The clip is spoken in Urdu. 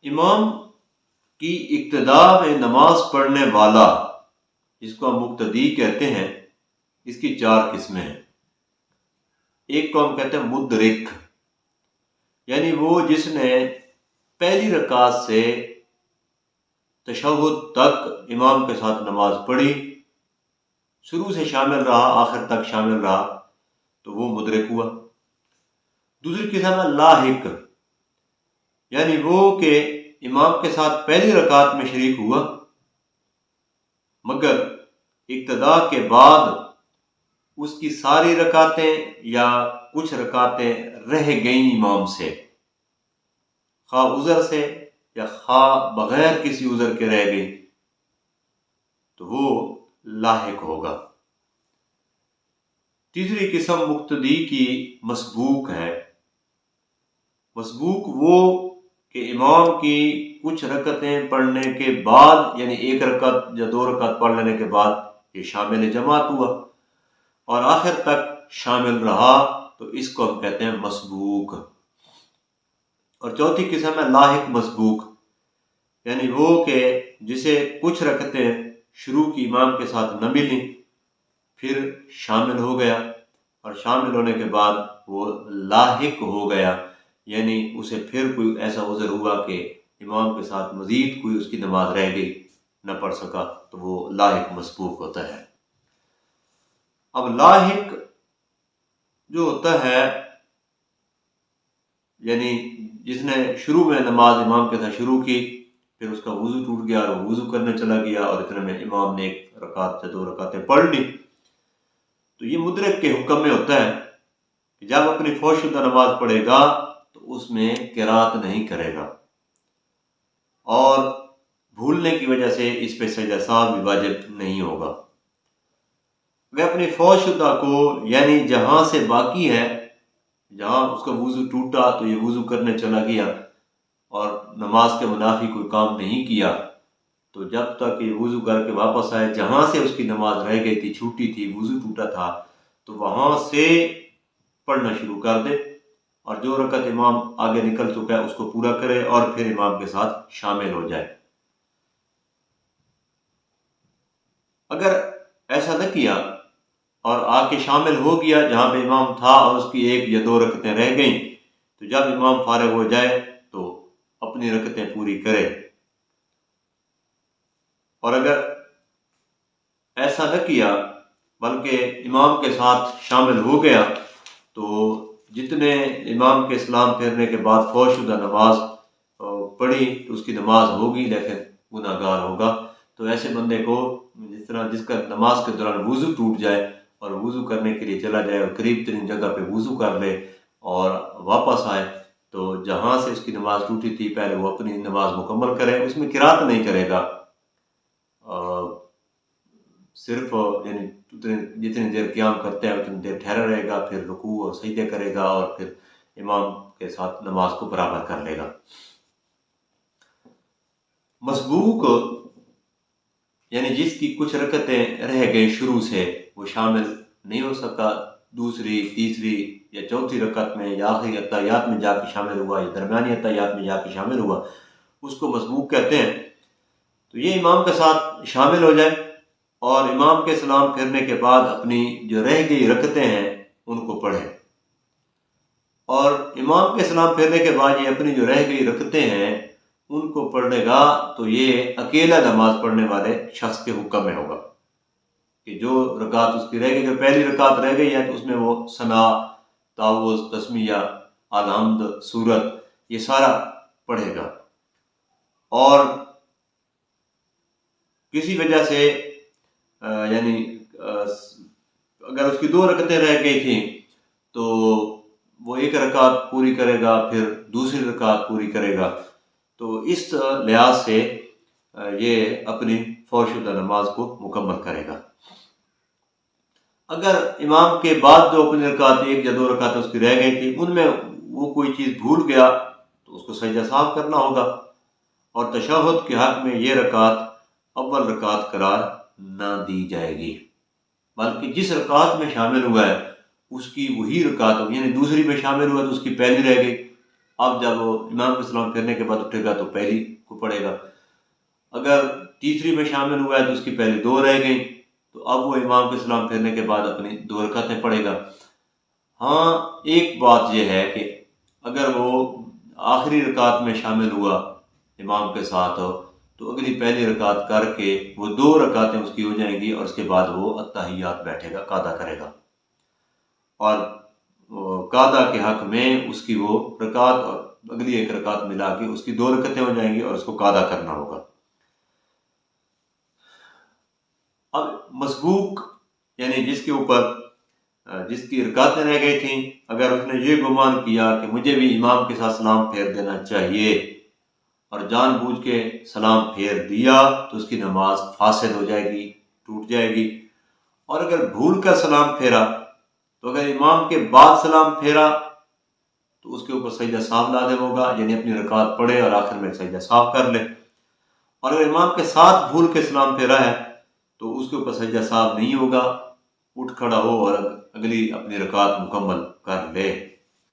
امام کی اقتداء میں نماز پڑھنے والا، جس کو ہم مقتدی کہتے ہیں، اس کی چار قسمیں ہیں۔ ایک کو ہم کہتے ہیں مدرک، یعنی وہ جس نے پہلی رکعت سے تشہد تک امام کے ساتھ نماز پڑھی، شروع سے شامل رہا آخر تک شامل رہا، تو وہ مدرک ہوا۔ دوسری قسم ہے لاحق، یعنی وہ کہ امام کے ساتھ پہلی رکعت میں شریک ہوا مگر اقتداء کے بعد اس کی ساری رکعتیں یا کچھ رکعتیں رہ گئیں امام سے، خواہ عذر سے یا خواہ بغیر کسی عذر کے رہ گئی، تو وہ لاحق ہوگا۔ تیسری قسم مقتدی کی مسبوق ہے۔ مسبوق وہ کہ امام کی کچھ رکعتیں پڑھنے کے بعد، یعنی ایک رکعت یا دو رکعت پڑھ لینے کے بعد یہ شامل جماعت ہوا اور آخر تک شامل رہا، تو اس کو ہم کہتے ہیں مسبوق۔ اور چوتھی قسم ہے لاحق مسبوق، یعنی وہ کہ جسے کچھ رکعتیں شروع کی امام کے ساتھ نہ ملیں، پھر شامل ہو گیا اور شامل ہونے کے بعد وہ لاحق ہو گیا، یعنی اسے پھر کوئی ایسا عذر ہوا کہ امام کے ساتھ مزید کوئی اس کی نماز رہ گئی، نہ پڑھ سکا، تو وہ لاحق مسبوق ہوتا ہے۔ اب لاحق جو ہوتا ہے، یعنی جس نے شروع میں نماز امام کے ساتھ شروع کی، پھر اس کا وضو ٹوٹ گیا اور وہ وضو کرنے چلا گیا اور اتنے میں امام نے ایک رکعت یا دو رکعتیں پڑھ لی، تو یہ مدرک کے حکم میں ہوتا ہے کہ جب اپنی فوت شدہ نماز پڑھے گا تو اس میں قرات نہیں کرے گا، اور بھولنے کی وجہ سے اس پہ سجدہ سہو بھی واجب نہیں ہوگا۔ وہ اپنی فوت شدہ کو، یعنی جہاں سے باقی ہے، جہاں اس کا وضو ٹوٹا تو یہ وضو کرنے چلا گیا اور نماز کے منافی کوئی کام نہیں کیا، تو جب تک یہ وضو کر کے واپس آئے، جہاں سے اس کی نماز رہ گئی تھی، چھوٹی تھی، وضو ٹوٹا تھا، تو وہاں سے پڑھنا شروع کر دے اور جو رکعت امام آگے نکل چکا ہے اس کو پورا کرے اور پھر امام کے ساتھ شامل ہو جائے۔ اگر ایسا نہ کیا اور آ کے شامل ہو گیا جہاں پہ امام تھا اور اس کی ایک یا دو رکعتیں رہ گئیں، تو جب امام فارغ ہو جائے تو اپنی رکعتیں پوری کرے۔ اور اگر ایسا نہ کیا بلکہ امام کے ساتھ شامل ہو گیا، تو جتنے امام کے سلام پھیرنے کے بعد فوت شدہ نماز پڑھی تو اس کی نماز ہوگی لیکن گناہ گار ہوگا۔ تو ایسے بندے کو جس کا نماز کے دوران وضو ٹوٹ جائے اور وضو کرنے کے لیے چلا جائے اور قریب ترین جگہ پہ وضو کر لے اور واپس آئے، تو جہاں سے اس کی نماز ٹوٹی تھی پہلے وہ اپنی نماز مکمل کرے، اس میں قرات نہیں کرے گا، صرف یعنی جتنی دیر قیام کرتے ہیں اتنی دیر ٹھہرا رہے گا، پھر رکوع اور سجدے کرے گا اور پھر امام کے ساتھ نماز کو برابر کر لے گا۔ مسبوق یعنی جس کی کچھ رکعتیں رہ گئی شروع سے، وہ شامل نہیں ہو سکا، دوسری، تیسری یا چوتھی رکعت میں یا آخری اتحیات میں جا کے شامل ہوا یا درمیانی اتحیات میں جا کے شامل ہوا، اس کو مسبوق کہتے ہیں۔ تو یہ امام کے ساتھ شامل ہو جائے اور امام کے سلام پھرنے کے بعد اپنی جو رہ گئی رکعتیں ہیں ان کو پڑھے، اور امام کے سلام پھرنے کے بعد یہ اپنی جو رہ گئی رکعتیں ہیں ان کو پڑھے گا، تو یہ اکیلا نماز پڑھنے والے شخص کے حکم میں ہوگا کہ جو رکعت اس کی رہ گئی، جو پہلی رکعت رہ گئی ہے تو اس میں وہ ثنا، تعوذ، تسمیہ، الحمد، سورت، یہ سارا پڑھے گا، اور کسی وجہ سے یعنی اگر اس کی دو رکعتیں رہ گئی تھیں تو وہ ایک رکعت پوری کرے گا، پھر دوسری رکعت پوری کرے گا، تو اس لحاظ سے یہ اپنی فوت شدہ نماز کو مکمل کرے گا۔ اگر امام کے بعد جو اپنی رکعت ایک یا دو رکعت اس کی رہ گئی تھی ان میں وہ کوئی چیز بھول گیا تو اس کو سجدہ سہو کرنا ہوگا، اور تشہد کے حق میں یہ رکعت اول رکعت قرار نہ دی جائے گی، بلکہ جس رکعت میں شامل ہوا ہے اس کی وہی رکعت ہوگی، یعنی دوسری میں شامل ہوا تو اس کی پہلی رہ گئی اب جب وہ امام کے سلام پھیرنے کے بعد اٹھے گا تو پہلی کو پڑھے گا، اگر تیسری میں شامل ہوا ہے تو اس کی پہلی 2 رہ گئیں، تو اب وہ امام کے سلام پھیرنے کے بعد اپنی 2 رکعتیں پڑھے گا۔ ہاں ایک بات یہ ہے کہ اگر وہ آخری رکعت میں شامل ہوا امام کے ساتھ تو اگلی پہلی رکعت کر کے وہ 2 رکعتیں اس کی ہو جائیں گی، اور اس کے بعد وہ التحیات بیٹھے گا، قاعدہ کرے گا، اور قاعدہ کے حق میں اس کی وہ رکعت اور اگلی ایک رکعت ملا کے اس کی 2 رکعتیں ہو جائیں گی اور اس کو قاعدہ کرنا ہوگا۔ اب مسبوق یعنی جس کے اوپر جس کی رکعتیں رہ گئی تھیں، اگر اس نے یہ گمان کیا کہ مجھے بھی امام کے ساتھ سلام پھیر دینا چاہیے اور جان بوجھ کے سلام پھیر دیا تو اس کی نماز فاسد ہو جائے گی، ٹوٹ جائے گی۔ اور اگر بھول کر سلام پھیرا تو اگر امام کے بعد سلام پھیرا تو اس کے اوپر سجدہ ساو لازم ہوگا، یعنی اپنی رکعت پڑھے اور آخر میں سجدہ ساو کر لے۔ اور اگر امام کے ساتھ بھول کے سلام پھیرا ہے تو اس کے اوپر سجدہ ساو نہیں ہوگا، اٹھ کھڑا ہو اور اگلی اپنی رکعت مکمل کر لے۔